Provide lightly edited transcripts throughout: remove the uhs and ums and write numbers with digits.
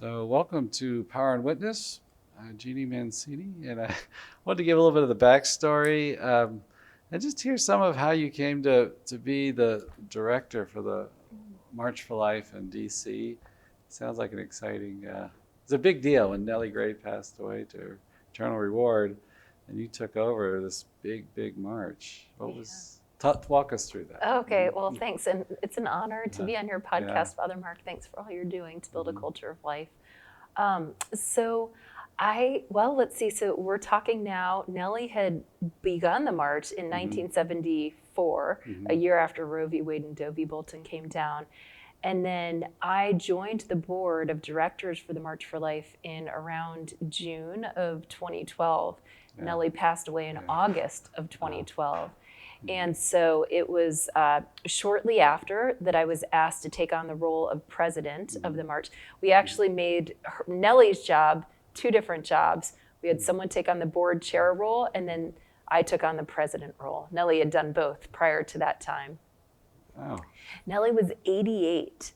So welcome to Power and Witness, Jeanne Mancini, and I wanted to give a little bit of the backstory and just hear some of how you came to be the director for the March for Life in DC. Sounds like an exciting, it's a big deal when Nellie Gray passed away to her eternal reward, and you took over this big march. What was, walk us through that. Okay, well, thanks. And it's an honor to be on your podcast, Father Mark. Thanks for all you're doing to build a culture of life. Let's see. So we're talking now, Nellie had begun the march in 1974, a year after Roe v. Wade and Doe v. Bolton came down. And then I joined the board of directors for the March for Life in around June of 2012. Nellie passed away in August of 2012. And so it was shortly after that I was asked to take on the role of president of the march. We actually made Nellie's job two different jobs. We had someone take on the board chair role, and then I took on the president role. Nellie had done both prior to that time. Oh. Nellie was 88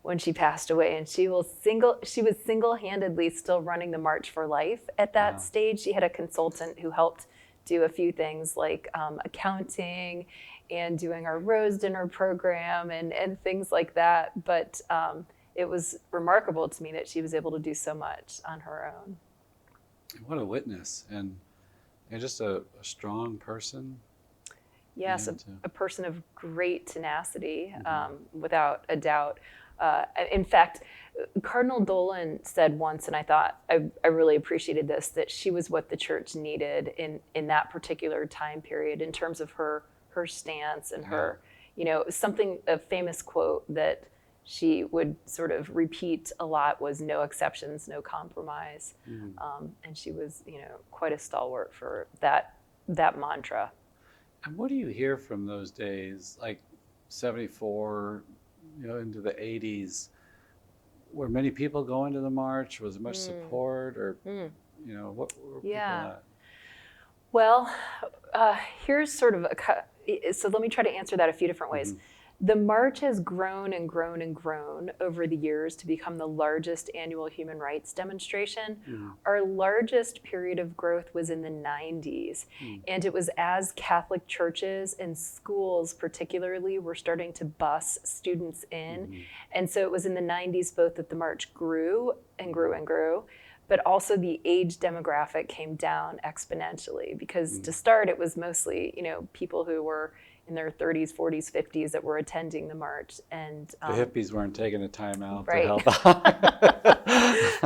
when she passed away, and she was single-handedly still running the March for Life at that stage. She had a consultant who helped do a few things like accounting and doing our Rose Dinner program and things like that. But it was remarkable to me that she was able to do so much on her own. What a witness, and just a strong person. Yes, a person of great tenacity, without a doubt. In fact, Cardinal Dolan said once, and I thought I really appreciated this, that she was what the church needed in that particular time period in terms of her stance and her, a famous quote that she would sort of repeat a lot was "no exceptions, no compromise," and she was, quite a stalwart for that mantra. And what do you hear from those days, like 74, into the 80s? Were many people going to the march? Was there much support, or what were people at? Well, here's sort of so let me try to answer that a few different ways. The march has grown and grown and grown over the years to become the largest annual human rights demonstration. Our largest period of growth was in the 90s. And it was as Catholic churches and schools particularly were starting to bus students in. And so it was in the 90s both that the march grew and grew and grew, but also the age demographic came down exponentially because to start it was mostly, people who were in their 30s, 40s, 50s that were attending the march, and the hippies weren't taking a time out right. to help out.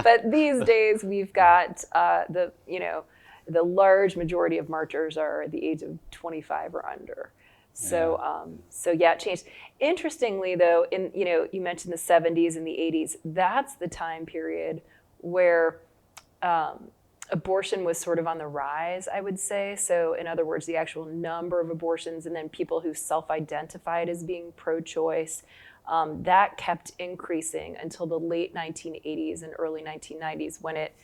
But these days we've got the large majority of marchers are the age of 25 or under. So it changed. Interestingly, though, you mentioned the 70s and the 80s. That's the time period where abortion was sort of on the rise, I would say. So in other words, the actual number of abortions and then people who self-identified as being pro-choice, that kept increasing until the late 1980s and early 1990s when it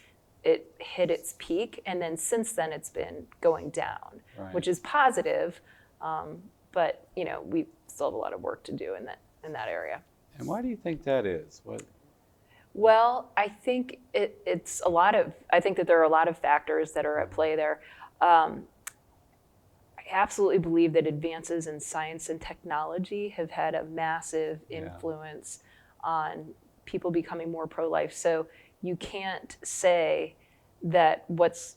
hit its peak. And then since then it's been going down, which is positive. But we still have a lot of work to do in that area. And why do you think that is? Well, I think I think that there are a lot of factors that are at play there. I absolutely believe that advances in science and technology have had a massive influence on people becoming more pro-life. So you can't say that what's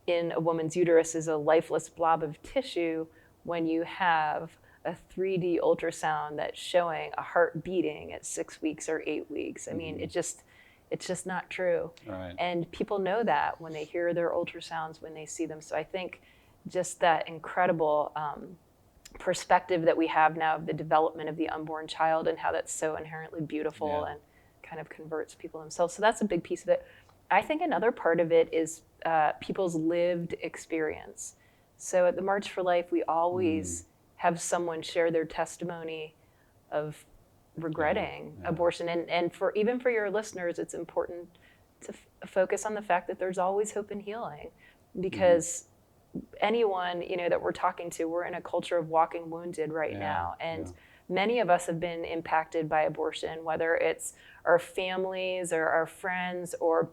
in a woman's uterus is a lifeless blob of tissue when you have a 3D ultrasound that's showing a heart beating at 6 weeks or 8 weeks. I mean, it's just not true. Right. And people know that when they hear their ultrasounds, when they see them. So I think just that incredible perspective that we have now of the development of the unborn child and how that's so inherently beautiful and kind of converts people themselves. So that's a big piece of it. I think another part of it is people's lived experience. So at the March for Life, we always have someone share their testimony of regretting abortion. And even for your listeners, it's important to focus on the fact that there's always hope and healing, because anyone that we're talking to, we're in a culture of walking wounded right now, and many of us have been impacted by abortion, whether it's our families or our friends or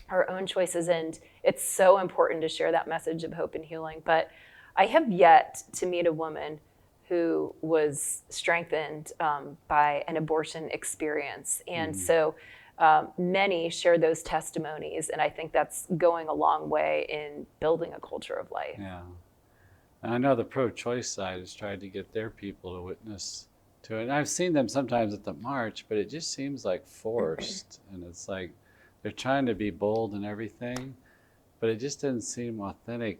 our own choices. And it's so important to share that message of hope and healing. But I have yet to meet a woman who was strengthened by an abortion experience. And so many share those testimonies. And I think that's going a long way in building a culture of life. Yeah. And I know the pro-choice side has tried to get their people to witness to it. And I've seen them sometimes at the march, but it just seems like forced. And it's like they're trying to be bold and everything, but it just doesn't seem authentic.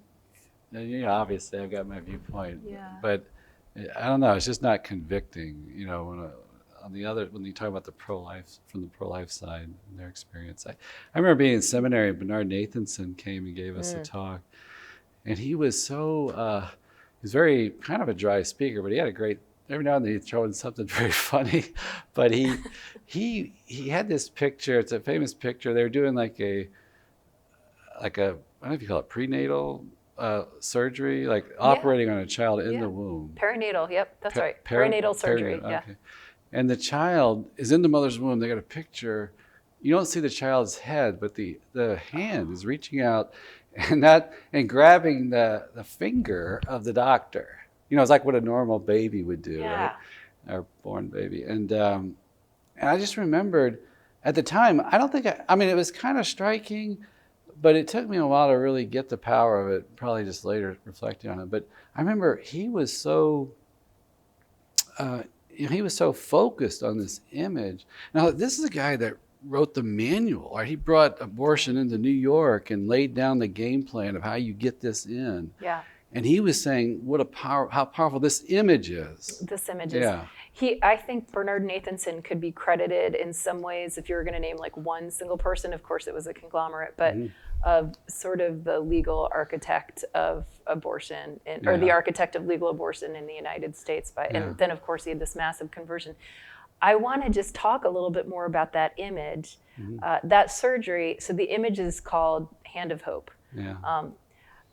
And, you know, obviously I've got my viewpoint, but I don't know, it's just not convicting, you know, when you talk about the pro-life, from the pro-life side and their experience. I remember being in seminary, Bernard Nathanson came and gave us a talk, and he was so, he was very kind of a dry speaker, but he had a great, every now and then he'd throw in something very funny, but he had this picture, it's a famous picture, they were doing like a, I don't know if you call it prenatal surgery, like operating on a child in the womb. Perinatal, yep, that's right. Perinatal surgery, yeah. Okay. And the child is in the mother's womb. They got a picture. You don't see the child's head, but the hand is reaching out and grabbing the finger of the doctor. You know, it's like what a normal baby would do, right? Or born baby. And I just remembered at the time, I mean, it was kind of striking, but it took me a while to really get the power of it, probably just later reflecting on it. But I remember he was so focused on this image. Now, this is a guy that wrote the manual, or he brought abortion into New York and laid down the game plan of how you get this in. Yeah. And he was saying how powerful this image is. This image is. Yeah. I think Bernard Nathanson could be credited in some ways, if you were going to name like one single person, of course it was a conglomerate, but of sort of the legal architect of abortion, or the architect of legal abortion in the United States. And then of course he had this massive conversion. I want to just talk a little bit more about that image, that surgery. So the image is called Hand of Hope. Yeah.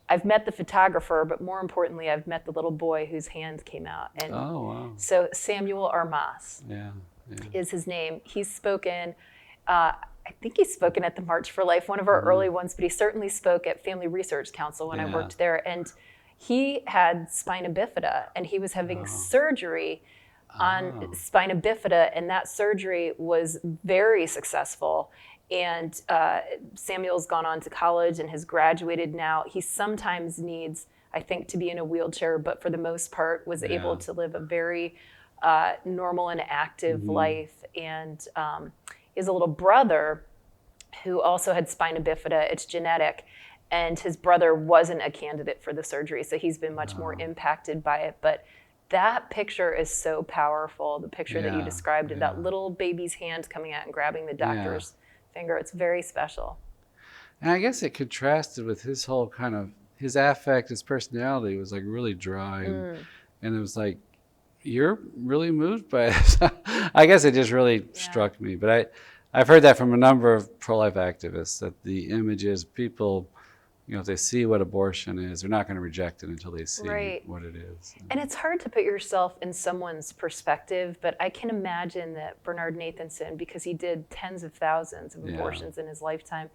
I've met the photographer, but more importantly, I've met the little boy whose hand came out. And so Samuel Armas is his name. He's spoken, I think he's spoken at the March for Life, one of our early ones, but he certainly spoke at Family Research Council when I worked there. And he had spina bifida, and he was having surgery on spina bifida, and that surgery was very successful. And Samuel's gone on to college and has graduated now. He sometimes needs, I think, to be in a wheelchair, but for the most part was able to live a very normal and active life. And he has a little brother who also had spina bifida. It's genetic. And his brother wasn't a candidate for the surgery, so he's been much more impacted by it. But that picture is so powerful, the picture that you described, of that little baby's hand coming out and grabbing the doctor's finger. It's very special. And I guess it contrasted with his whole kind of, his affect, his personality was like really dry. And it was like, you're really moved by this. I guess it just really struck me. But I've heard that from a number of pro-life activists, that the images, people, you know, if they see what abortion is, they're not going to reject it until they see what it is. And it's hard to put yourself in someone's perspective, but I can imagine that Bernard Nathanson, because he did tens of thousands of abortions in his lifetime,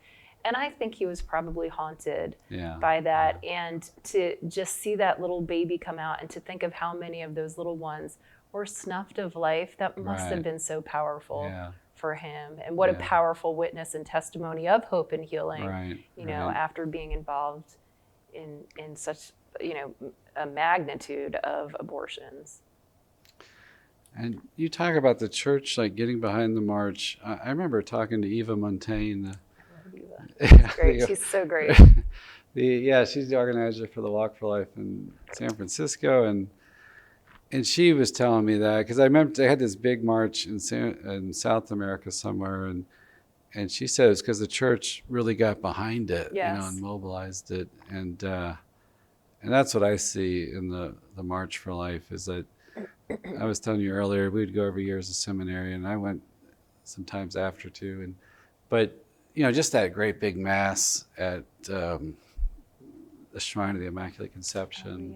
and I think he was probably haunted by that. And to just see that little baby come out and to think of how many of those little ones were snuffed of life, that must have been so powerful for him. And what a powerful witness and testimony of hope and healing, you know, after being involved in such, you know, a magnitude of abortions. And you talk about the church, like getting behind the march. I remember talking to Eva Montaigne. Great, she's so great. She's the organizer for the Walk for Life in San Francisco, and she was telling me that, because I remember they had this big march in South America somewhere, and she said it's because the church really got behind it, you know, and mobilized it, and that's what I see in the March for Life, is that I was telling you earlier, we'd go every year as a seminary, and I went sometimes after too, but you know, just that great big mass at the Shrine of the Immaculate Conception,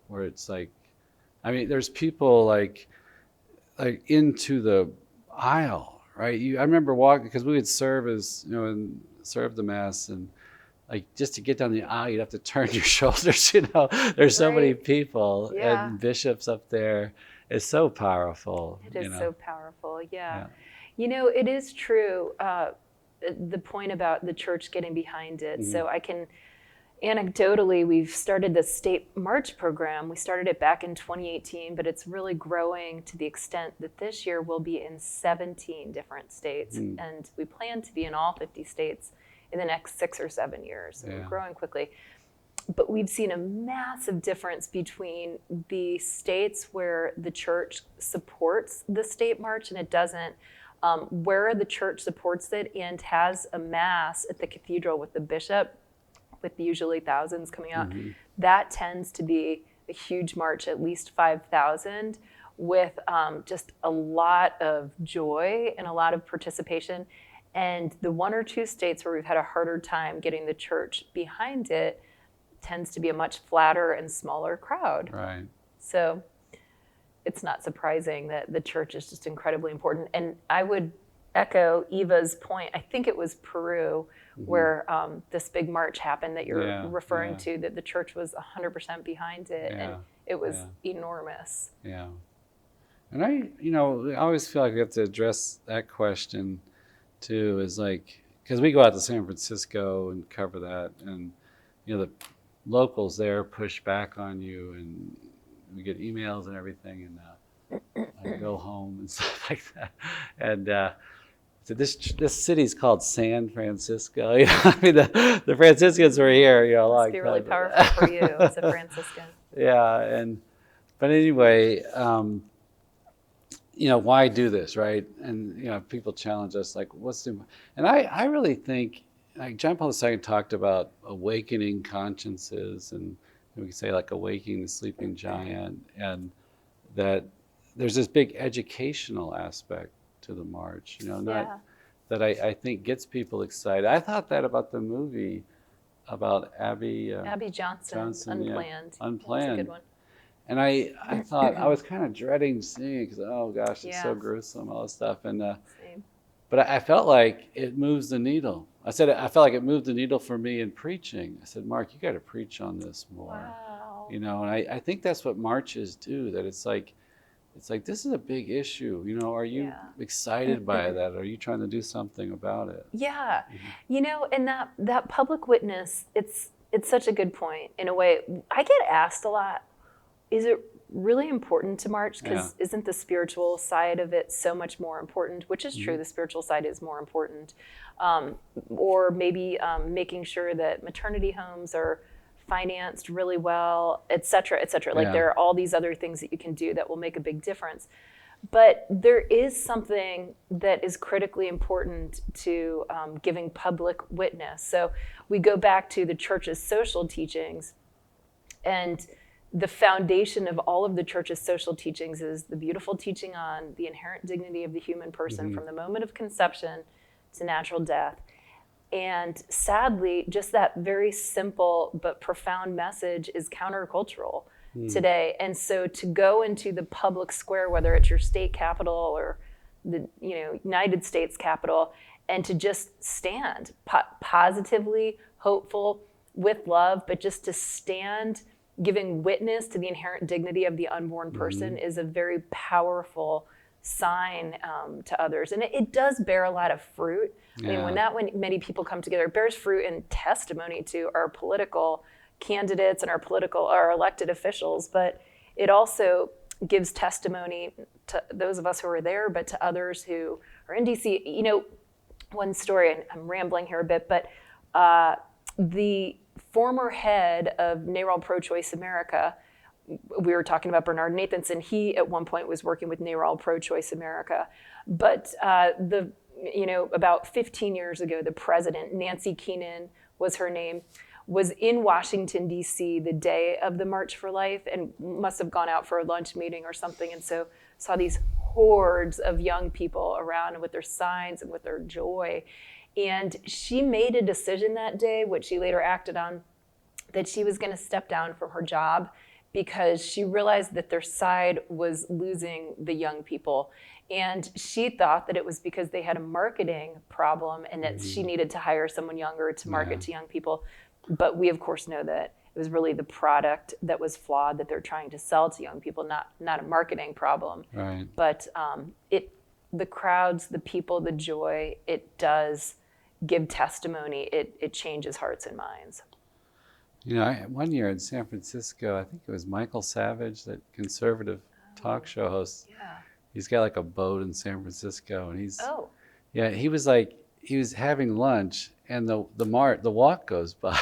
where it's like, I mean, there's people like, like into the aisle, right? I remember walking because we would serve and serve the mass, and like just to get down the aisle, you'd have to turn your shoulders. There's so many people Yeah. and bishops up there. It's so powerful. It is so powerful. Yeah. Yeah. It is true. The point about the church getting behind it. Mm-hmm. So I can anecdotally, we've started the state march program. We started it back in 2018, but it's really growing to the extent that this year we'll be in 17 different states. And we plan to be in all 50 states in the next 6 or 7 years. So we're growing quickly. But we've seen a massive difference between the states where the church supports the state march and it doesn't, where the church supports it and has a mass at the cathedral with the bishop, with usually thousands coming out. That tends to be a huge march, at least 5,000, with just a lot of joy and a lot of participation. And the 1 or 2 states where we've had a harder time getting the church behind it tends to be a much flatter and smaller crowd. Right. So it's not surprising that the church is just incredibly important. And I would echo Eva's point. I think it was Peru where this big march happened that you're referring to, that the church was 100% behind it. And it was enormous. Yeah. And I always feel like we have to address that question too, is like, because we go out to San Francisco and cover that, and the locals there push back on you, and we get emails and everything, and I go home and stuff like that. And so this city's called San Francisco. I mean, the Franciscans were here, a lot. Must be really powerful for you as a Franciscan. Yeah, but anyway, why do this, right? And people challenge us, like, what's the? And I really think, like John Paul II talked about awakening consciences, and we could say like awakening the sleeping giant, and that there's this big educational aspect to the march, that I think gets people excited. I thought that about the movie about Abby Johnson, Unplanned. Unplanned. That's a good one. And I thought, I was kind of dreading seeing it because, oh gosh, it's so gruesome, all this stuff. And but I felt like it moves the needle. I felt like it moved the needle for me in preaching. I said, Mark, you got to preach on this more. Wow. And I think that's what marches do. That it's like this is a big issue. Are you excited by that? Are you trying to do something about it? Yeah, and that public witness, it's such a good point. In a way, I get asked a lot, is it really important to march? Because isn't the spiritual side of it so much more important? Which is true, the spiritual side is more important. Or maybe making sure that maternity homes are financed really well, et cetera, et cetera. Like there are all these other things that you can do that will make a big difference. But there is something that is critically important to giving public witness. So we go back to the church's social teachings, and the foundation of all of the church's social teachings is the beautiful teaching on the inherent dignity of the human person from the moment of conception to natural death. And sadly, just that very simple but profound message is countercultural today. And so to go into the public square, whether it's your state capitol or the United States Capitol, and to just stand positively, hopeful, with love, but just to stand giving witness to the inherent dignity of the unborn person is a very powerful sign to others. And it does bear a lot of fruit. I mean, when many people come together, it bears fruit and testimony to our political candidates and our elected officials, but it also gives testimony to those of us who are there, but to others who are in DC. One story, and I'm rambling here a bit, but the former head of NARAL Pro-Choice America, we were talking about Bernard Nathanson. He at one point was working with NARAL Pro-Choice America, but about 15 years ago, the president, Nancy Keenan was her name, was in Washington, D.C. the day of the March for Life, and must have gone out for a lunch meeting or something, and so saw these hordes of young people around with their signs and with their joy. And she made a decision that day, which she later acted on, that she was going to step down from her job because she realized that their side was losing the young people. And she thought that it was because they had a marketing problem and that she needed to hire someone younger to market to young people. But we, of course, know that it was really the product that was flawed that they're trying to sell to young people, not a marketing problem. Right. But the crowds, the people, the joy, it does give testimony. It changes hearts and minds. You know, one year in San Francisco, I think it was Michael Savage, that conservative talk show host. Yeah. He's got like a boat in San Francisco, and he was having lunch, and the walk goes by,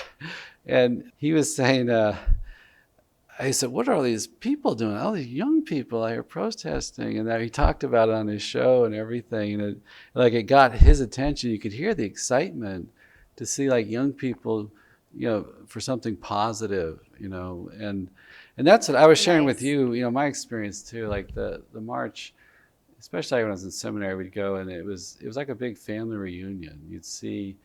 and he was saying, I said, what are all these people doing? All these young people out here protesting. And he talked about it on his show and everything. And it got his attention. You could hear the excitement to see like young people, for something positive, and that's what I was sharing with you, my experience too, like the march, especially when I was in seminary, we'd go and it was like a big family reunion. You'd see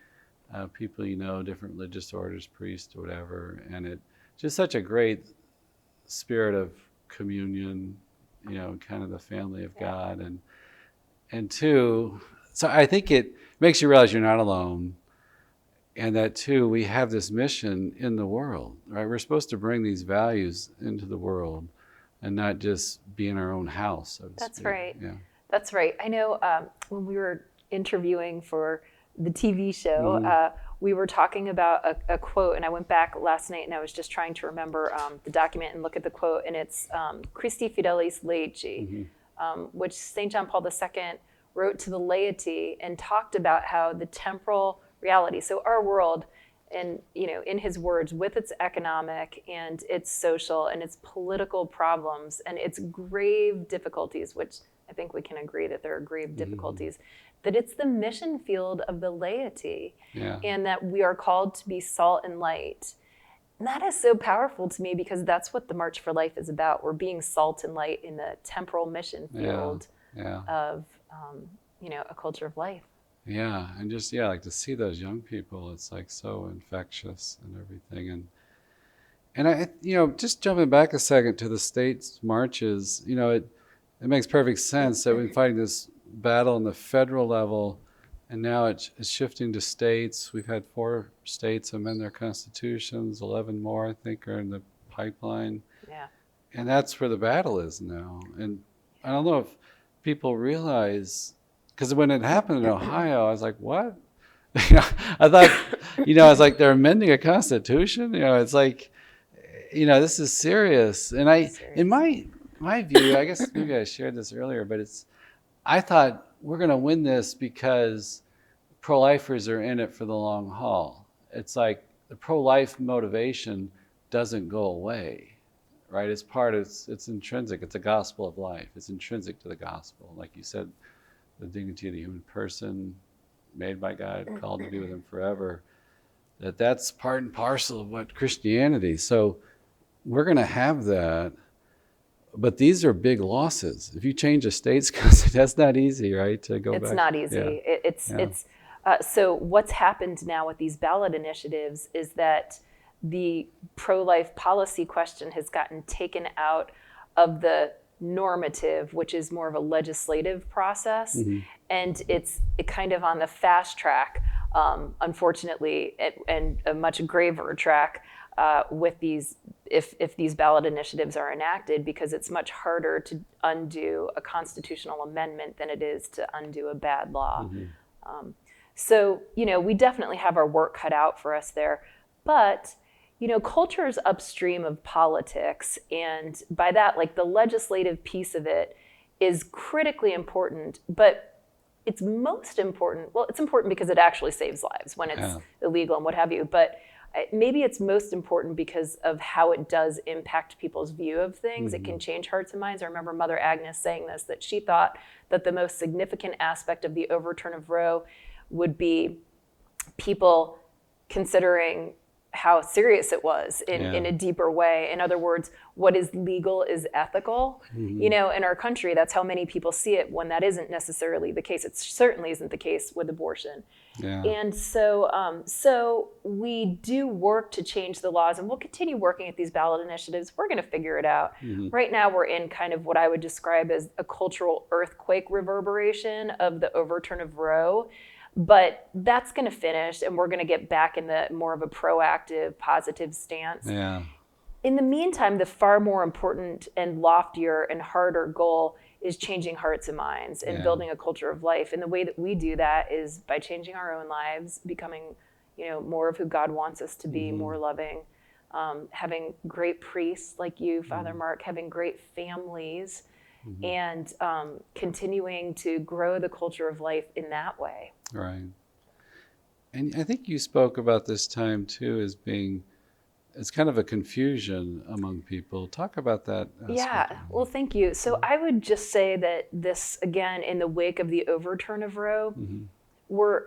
people, different religious orders, priests or whatever. And it just such a great spirit of communion, kind of the family of God. And two, so I think it makes you realize you're not alone. And that too, we have this mission in the world, right? We're supposed to bring these values into the world and not just be in our own house, so to That's speak. right. Yeah. That's right. I know when we were interviewing for the TV show, we were talking about a quote, and I went back last night and I was just trying to remember the document and look at the quote, and it's Christi Fidelis Laici, which St. John Paul II wrote to the laity and talked about how the temporal reality, so our world, and in his words, with its economic and its social and its political problems and its grave difficulties, which I think we can agree that there are grave difficulties, that it's the mission field of the laity, and that we are called to be salt and light. And that is so powerful to me because that's what the March for Life is about. We're being salt and light in the temporal mission field of a culture of life. Yeah, and just like to see those young people, it's like so infectious and everything. And I just jumping back a second to the states marches, it makes perfect sense that we've been fighting this battle on the federal level, and now it's shifting to states. We've had 4 states amend their constitutions, 11 more I think are in the pipeline. Yeah. And that's where the battle is now. And I don't know if people realize, because when it happened in Ohio, I was like, what? I thought, I was like, they're amending a constitution? It's like, this is serious. And in my view, I guess maybe I shared this earlier, but I thought we're going to win this because pro-lifers are in it for the long haul. It's like the pro-life motivation doesn't go away, right? It's intrinsic. It's a gospel of life. It's intrinsic to the gospel. Like you said, the dignity of the human person, made by God, called to be with him forever, that's part and parcel of what Christianity. So we're going to have that, but these are big losses. If you change a state's constitution, that's not easy, right? To go back. It's not easy. So what's happened now with these ballot initiatives is that the pro-life policy question has gotten taken out of the normative, which is more of a legislative process, and it's kind of on the fast track, unfortunately, and a much graver track with these, if these ballot initiatives are enacted, because it's much harder to undo a constitutional amendment than it is to undo a bad law. So, we definitely have our work cut out for us there, but culture is upstream of politics, and by that, like, the legislative piece of it is critically important, but it's most important, well, it's important because it actually saves lives when it's illegal and what have you, but maybe it's most important because of how it does impact people's view of things. It can change hearts and minds. I remember Mother Agnes saying this, that she thought that the most significant aspect of the overturn of Roe would be people considering how serious it was in a deeper way. In other words, what is legal is ethical. You know, in our country, that's how many people see it, when that isn't necessarily the case. It certainly isn't the case with abortion. Yeah. And so we do work to change the laws, and we'll continue working at these ballot initiatives. We're going to figure it out. Right now, we're in kind of what I would describe as a cultural earthquake reverberation of the overturn of Roe. But that's going to finish, and we're going to get back in the more of a proactive, positive stance. Yeah. In the meantime, the far more important and loftier and harder goal is changing hearts and minds and building a culture of life. And the way that we do that is by changing our own lives, becoming, more of who God wants us to be, more loving, having great priests like you, Father Mark, having great families, and continuing to grow the culture of life in that way. Right. And I think you spoke about this time too as being, it's kind of a confusion among people. Talk about that aspect. Yeah, well, thank you. So I would just say that this, again, in the wake of the overturn of Roe, we're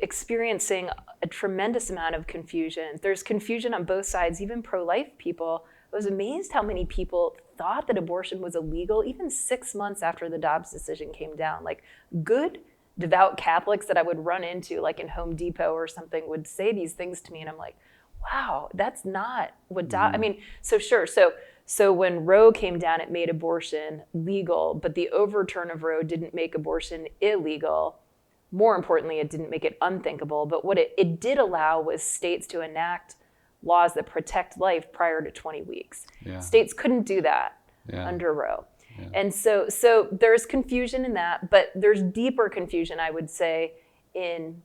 experiencing a tremendous amount of confusion. There's confusion on both sides, even pro-life people. I was amazed how many people thought that abortion was illegal even 6 months after the Dobbs decision came down. Like, good, devout Catholics that I would run into, like in Home Depot or something, would say these things to me, and I'm like, wow, that's not what I mean, so sure. So when Roe came down, it made abortion legal, but the overturn of Roe didn't make abortion illegal. More importantly, it didn't make it unthinkable. But what it did allow was states to enact laws that protect life prior to 20 weeks. Yeah. States couldn't do that under Roe. Yeah. And so there's confusion in that, but there's deeper confusion, I would say, in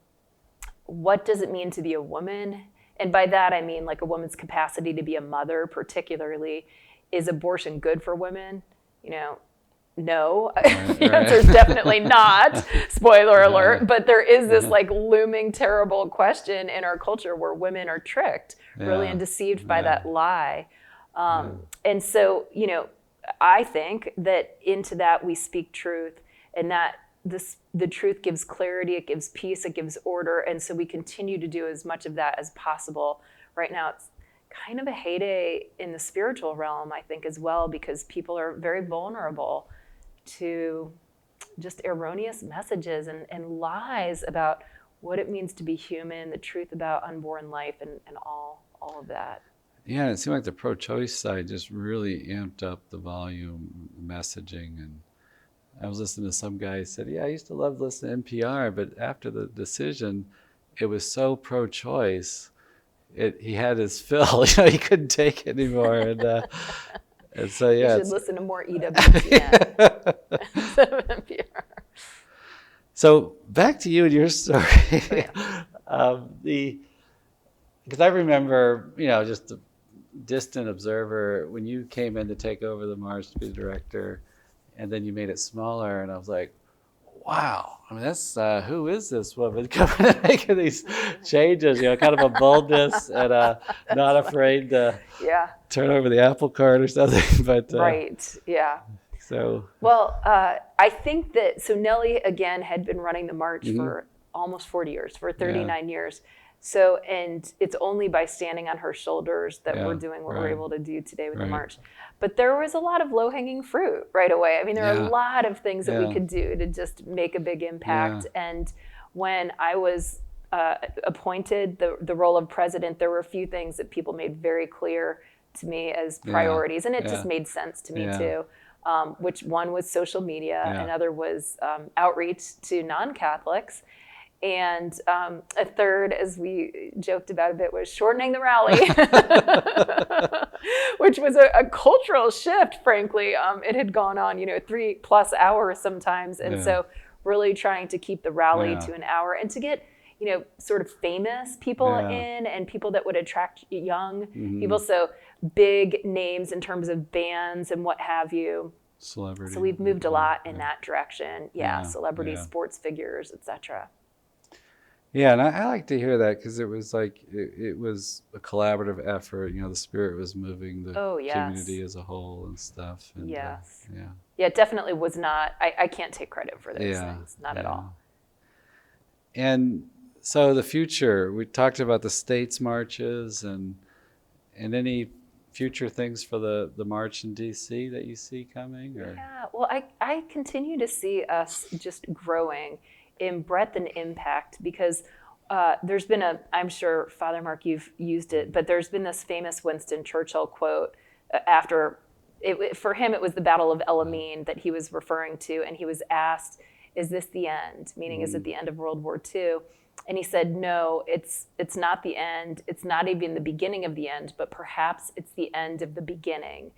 what does it mean to be a woman? And by that, I mean like a woman's capacity to be a mother, particularly. Is abortion good for women? No. The answer is definitely not. Spoiler alert. But there is this like looming, terrible question in our culture where women are tricked, really, and deceived by that lie. And so, I think that into that we speak truth, and that the truth gives clarity, it gives peace, it gives order, and so we continue to do as much of that as possible. Right now, it's kind of a heyday in the spiritual realm, I think, as well, because people are very vulnerable to just erroneous messages and lies about what it means to be human, the truth about unborn life, and all of that. Yeah, it seemed like the pro-choice side just really amped up the volume, messaging, and I was listening to some guy who said, I used to love listening to NPR, but after the decision, it was so pro-choice. He had his fill. He couldn't take it anymore. And so, you should listen to more EWTN instead of NPR. So back to you and your story. Because I remember, just a distant observer, when you came in to take over the march to be the director, and then you made it smaller, and I was like, wow, I mean, that's, who is this woman coming and making these changes, kind of a boldness and not afraid to turn over the apple cart or something. But right, yeah. So. Well, I think that, so Nellie, again, had been running the march for almost 40 years, for 39 years. So, and it's only by standing on her shoulders that we're doing what we're able to do today with the march. But there was a lot of low-hanging fruit right away. I mean, there are a lot of things that we could do to just make a big impact. And when I was appointed the role of president, there were a few things that people made very clear to me as priorities. And it just made sense to me too. Which one was social media, another was outreach to non-Catholics. And a third, as we joked about a bit, was shortening the rally, which was a cultural shift, frankly. It had gone on, 3+ hours sometimes. And so really trying to keep the rally to an hour and to get, sort of famous people in, and people that would attract young people. So big names in terms of bands and what have you. Celebrity. So we've moved a lot in that direction. Celebrities, sports figures, etc. Yeah, and I like to hear that, because it was like it was a collaborative effort. The spirit was moving the community as a whole and stuff. And, it definitely was not. I can't take credit for those things, not at all. And So the future, we talked about the states marches and any future things for the march in DC that you see coming? Or? Yeah, well, I continue to see us just growing in breadth and impact because there's been I'm sure, Father Mark, you've used it, but there's been this famous Winston Churchill quote after, for him, it was the Battle of El Alamein that he was referring to, and he was asked, is this the end? Meaning, is it the end of World War II? And he said, no, it's not the end. It's not even the beginning of the end, but perhaps it's the end of the beginning.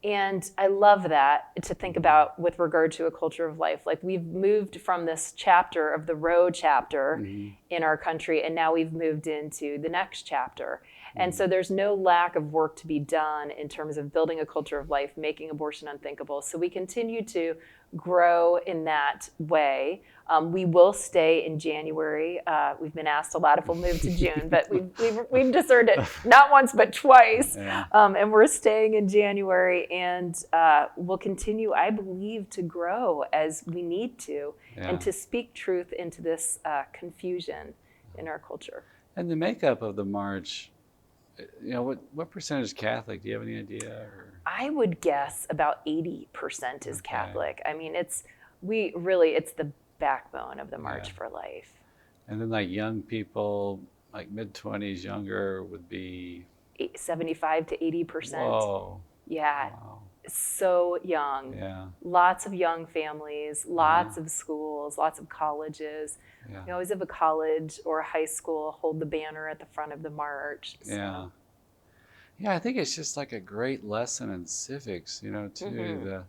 And I love that to think about with regard to a culture of life. Like, we've moved from this chapter of the road chapter in our country, and now we've moved into the next chapter. And so there's no lack of work to be done in terms of building a culture of life, making abortion unthinkable. So we continue to grow in that way. We will stay in January. We've been asked a lot if we'll move to June, but we've discerned it not once but twice. Yeah. And we're staying in January, and we'll continue, I believe, to grow as we need to, and to speak truth into this confusion in our culture. And the makeup of the march, what percentage is Catholic? Do you have any idea? Or? I would guess about 80% is Catholic. I mean, it's the backbone of the March for Life. And then like young people, like mid-20s, younger would be 75 to 80%. Whoa. Yeah. Wow. So young. Yeah. Lots of young families, lots of schools, lots of colleges. Yeah. We always have a college or a high school hold the banner at the front of the march. So. Yeah. Yeah, I think it's just like a great lesson in civics, too.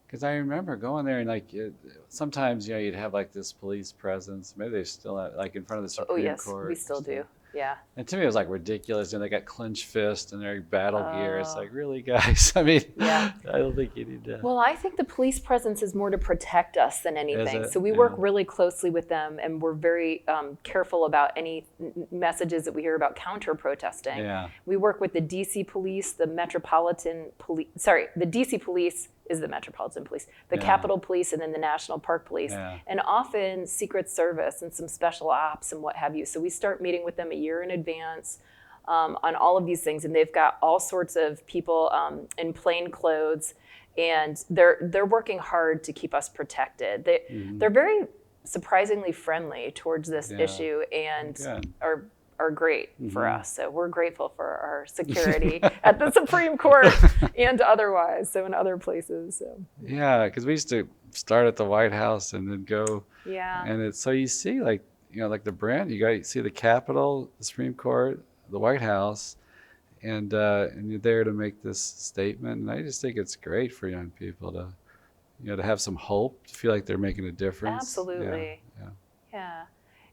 Because I remember going there and sometimes, you'd have like this police presence. Maybe they still have, like in front of the Supreme Court. Oh, yes, we still do. Yeah. And to me, it was like ridiculous. They got clenched fists and their battle gear. It's like, really, guys? I mean, I don't think you need to. Well, I think the police presence is more to protect us than anything. So we work really closely with them, and we're very careful about any messages that we hear about counter-protesting. Yeah. We work with the DC police, the Metropolitan Police. Sorry, the DC police is the Metropolitan Police, the Capitol Police, and then the National Park Police, and often Secret Service and some special ops and what have you. So we start meeting with them a year in advance on all of these things, and they've got all sorts of people in plain clothes, and they're working hard to keep us protected. They're very surprisingly friendly towards this issue, and are great for us. So we're grateful for our security at the Supreme Court and other places. So. Yeah, because we used to start at the White House and then go. Yeah. And it's so you see like the brand. You see the Capitol, the Supreme Court, the White House, and you're there to make this statement. And I just think it's great for young people to to have some hope, to feel like they're making a difference. Absolutely. Yeah.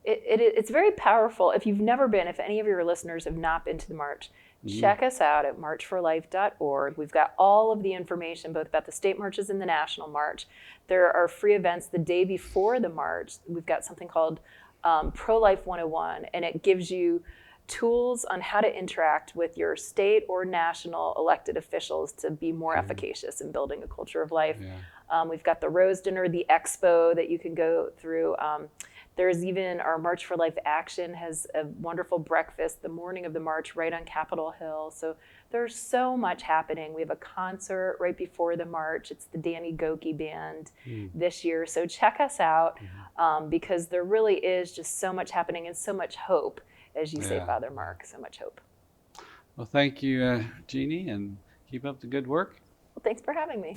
It's very powerful. If you've never been, if any of your listeners have not been to the march, check us out at marchforlife.org. We've got all of the information, both about the state marches and the national march. There are free events the day before the march. We've got something called Pro-Life 101, and it gives you tools on how to interact with your state or national elected officials to be more efficacious in building a culture of life. We've got the Rose Dinner, the Expo that you can go through. There's even our March for Life Action has a wonderful breakfast the morning of the march right on Capitol Hill. So there's so much happening. We have a concert right before the march. It's the Danny Goki Band this year. So check us out because there really is just so much happening and so much hope, as you say, Father Mark, so much hope. Well, thank you, Jeannie, and keep up the good work. Well, thanks for having me.